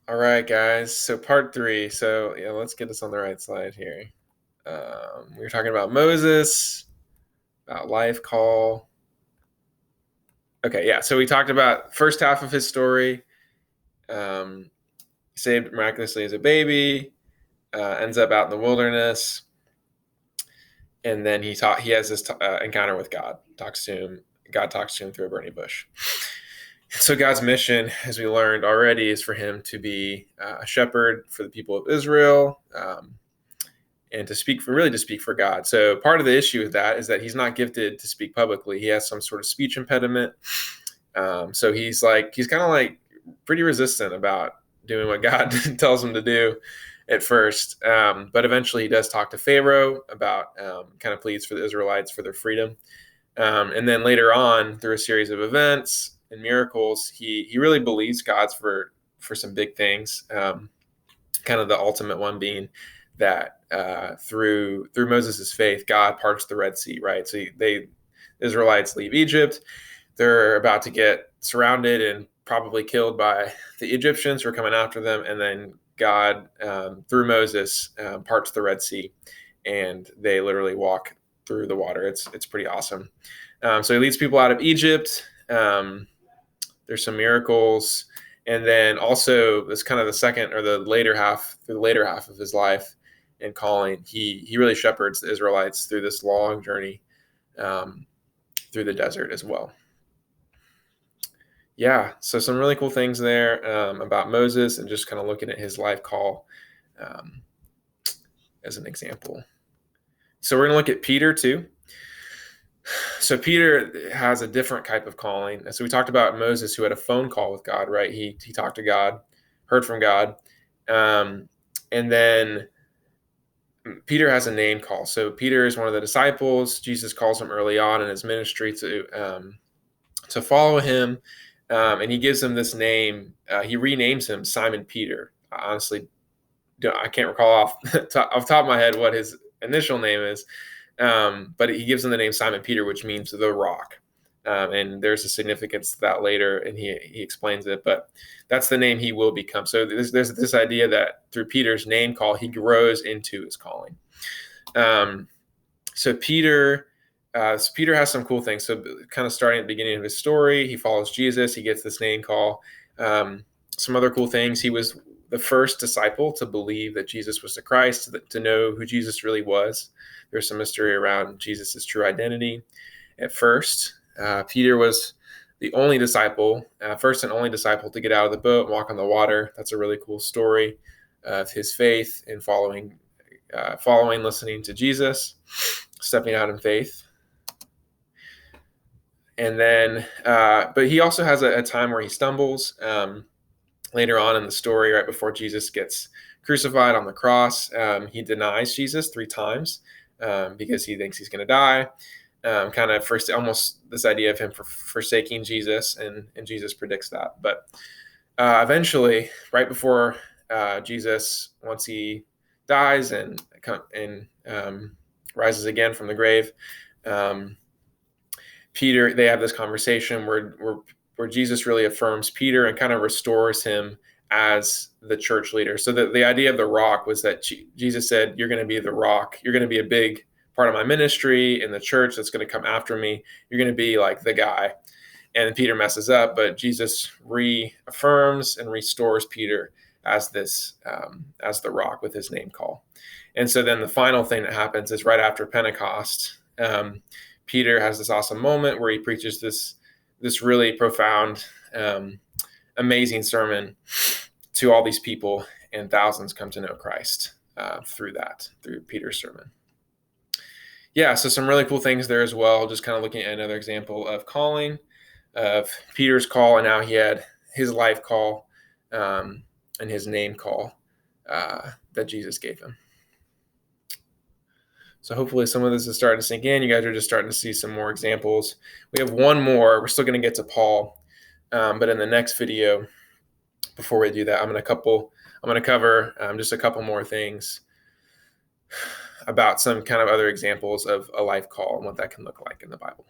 All right, guys. So part three. So yeah, let's get this on the right slide here. We were talking about Moses, about life call. Okay, yeah. So we talked about first half of his story. Saved miraculously as a baby, ends up out in the wilderness, and then he has this encounter with God. Talks to him. God talks to him through a burning bush. So God's mission, as we learned already, is for him to be a shepherd for the people of Israel. And to speak for God. So part of the issue with that is that he's not gifted to speak publicly. He has some sort of speech impediment. So he's kind of like pretty resistant about doing what God tells him to do at first. But eventually he does talk to Pharaoh about kind of pleads for the Israelites for their freedom. And then later on, through a series of events and miracles, he really believes God's for some big things. Kind of the ultimate one being that through Moses' faith, God parts the Red Sea, right? So the Israelites leave Egypt. They're about to get surrounded and probably killed by the Egyptians who are coming after them. And then God, through Moses, parts the Red Sea, and they literally walk through the water. It's pretty awesome. So he leads people out of Egypt. There's some miracles. And then also this kind of the later half of his life and calling, he really shepherds the Israelites through this long journey through the desert as well. Yeah, so some really cool things there about Moses and just kind of looking at his life call as an example. So we're going to look at Peter too. So Peter has a different type of calling. So we talked about Moses, who had a phone call with God, right? He talked to God, heard from God. And then Peter has a name call. So Peter is one of the disciples. Jesus calls him early on in his ministry to follow him. And he gives him this name. He renames him Simon Peter. I can't recall off the top of my head what his initial name is. But he gives him the name Simon Peter, which means the rock. And there's a significance to that later, and he explains it. But that's the name he will become. So there's this idea that through Peter's name call, he grows into his calling. So Peter has some cool things. So kind of starting at the beginning of his story, he follows Jesus. He gets this name call. Some other cool things. He was the first disciple to believe that Jesus was the Christ, to know who Jesus really was. There's some mystery around Jesus' true identity. At first, Peter was the only disciple, first and only disciple to get out of the boat and walk on the water. That's a really cool story of his faith and following, listening to Jesus, stepping out in faith. And then, but he also has a time where he stumbles. Later on in the story, right before Jesus gets crucified on the cross, he denies Jesus 3 times because he thinks he's going to die. Kind of first, almost this idea of him forsaking Jesus, and Jesus predicts that. But eventually, right before Jesus, once he dies and rises again from the grave, Peter, they have this conversation where Jesus really affirms Peter and kind of restores him as the church leader. So the idea of the rock was that Jesus said, you're going to be the rock. You're going to be a big part of my ministry in the church that's going to come after me. You're going to be like the guy. And Peter messes up, but Jesus reaffirms and restores Peter as as the rock with his name call. And so then the final thing that happens is right after Pentecost, Peter has this awesome moment where he preaches this really profound, amazing sermon to all these people, and thousands come to know Christ through Peter's sermon. Yeah, so some really cool things there as well. Just kind of looking at another example of calling, of Peter's call, and now he had his life call and his name call that Jesus gave him. So hopefully some of this is starting to sink in. You guys are just starting to see some more examples. We have one more. We're still going to get to Paul, but in the next video, before we do that, I'm going to cover just a couple more things about some kind of other examples of a life call and what that can look like in the Bible.